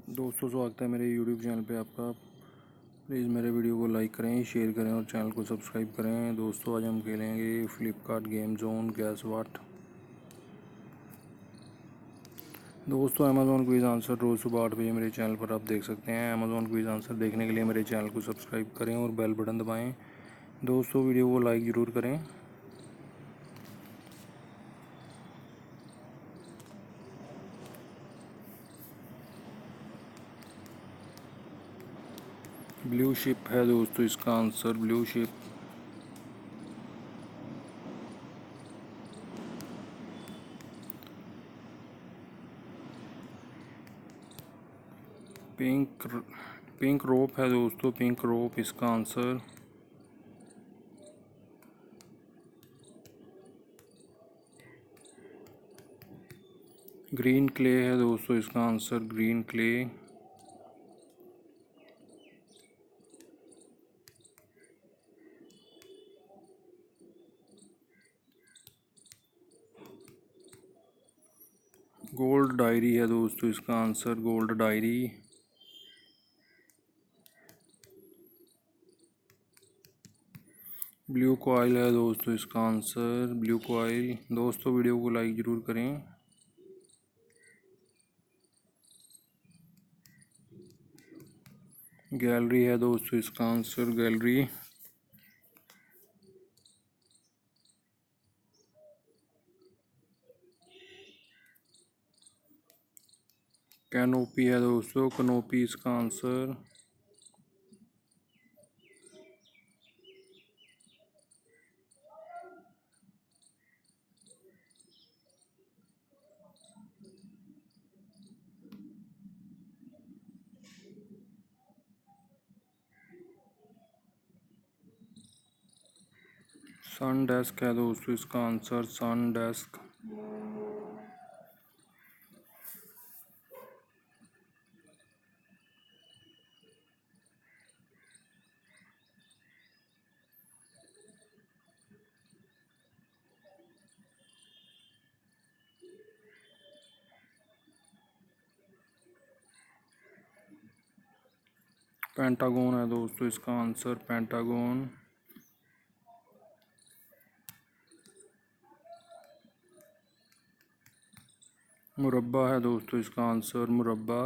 दोस्तों, स्वागत है मेरे यूट्यूब चैनल पे आपका। प्लीज़ मेरे वीडियो को लाइक करें, शेयर करें और चैनल को सब्सक्राइब करें। दोस्तों, आज हम खेलेंगे फ्लिपकार्ट गेम जोन गैस वाट। दोस्तों, अमेज़ॉन क्विज़ आंसर रोज़ सुबह 8 बजे मेरे चैनल पर आप देख सकते हैं। अमेज़ॉन क्विज़ आंसर देखने के लिए मेरे चैनल को सब्सक्राइब करें और बेल बटन दबाएँ। दोस्तों, वीडियो को लाइक ज़रूर करें। ब्लू शिप है दोस्तों इसका answer, blue ship. Pink pink rope है दोस्तों, पिंक रोप इसका आंसर। ग्रीन क्ले है दोस्तों इसका answer, green clay. Gold diary है दोस्तों इसका answer, gold diary. Blue coil है दोस्तों इसका आंसर, ब्लू कॉइल। दोस्तों, वीडियो को लाइक ज़रूर करें। गैलरी है दोस्तों इसका आंसर, गैलरी। कैनोपी है दोस्तों, कैनोपी इसका आंसर। सन डेस्क है दोस्तों इसका आंसर, सन डेस्क। पेंटागोन है दोस्तों इसका आंसर, पेंटागोन। मुरब्बा है दोस्तों इसका आंसर, मुरब्बा।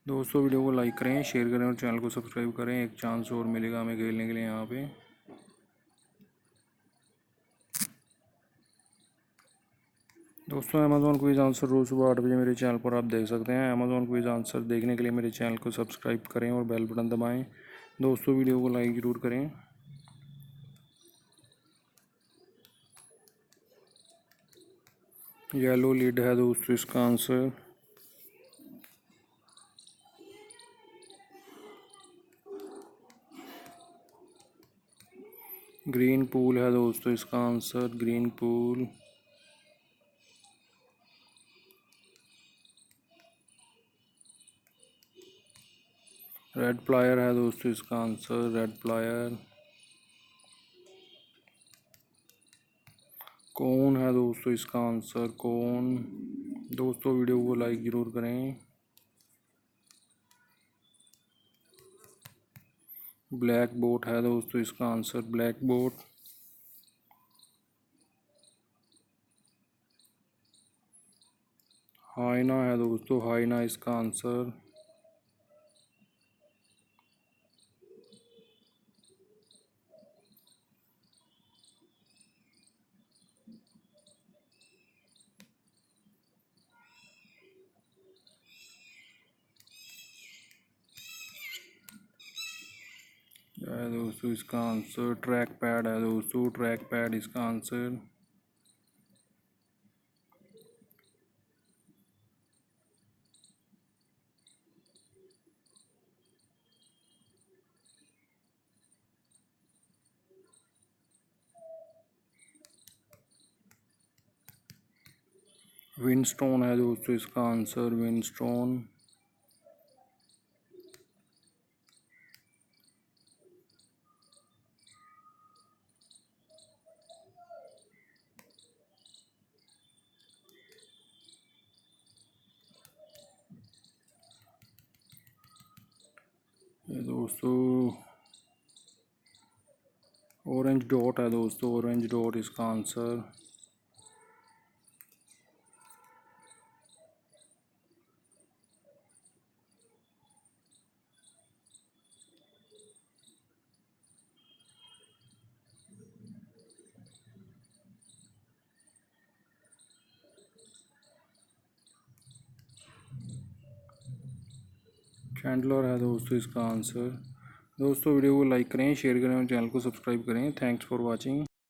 दोस्तों, वीडियो को लाइक करें, शेयर करें और चैनल को सब्सक्राइब करें। एक चांस और मिलेगा हमें खेलने के लिए यहाँ पे। दोस्तों, अमेज़ॉन क्विज़ आंसर रोज़ सुबह 8 बजे मेरे चैनल पर आप देख सकते हैं। अमेज़ॉन क्विज़ आंसर देखने के लिए मेरे चैनल को सब्सक्राइब करें और बेल बटन दबाएं। दोस्तों, वीडियो को लाइक ज़रूर करें। येलो लीड है दोस्तों इसका आंसर। ग्रीन पूल है दोस्तों इसका answer, green pool. Red plier है दोस्तों इसका आंसर, रेड प्लायर। कौन है दोस्तों इसका आंसर, कौन। दोस्तों, वीडियो को लाइक ज़रूर करें। ब्लैक बोट है दोस्तों इसका आंसर, ब्लैक बोट। हाइना है दोस्तों, हाइना इसका आंसर। क्या है दोस्तों इसका आंसर, ट्रैक पैड है दोस्तों, ट्रैक पैड इसका आंसर। विंडस्टोन है दोस्तों इसका आंसर, विंडस्टोन। ये दोस्तों ऑरेंज डॉट है दोस्तों, ऑरेंज डॉट इसका आंसर। चैंडलर है दोस्तों इसका आंसर। दोस्तों वीडियो को लाइक करें, शेयर करें और चैनल को सब्सक्राइब करें। Thanks for watching.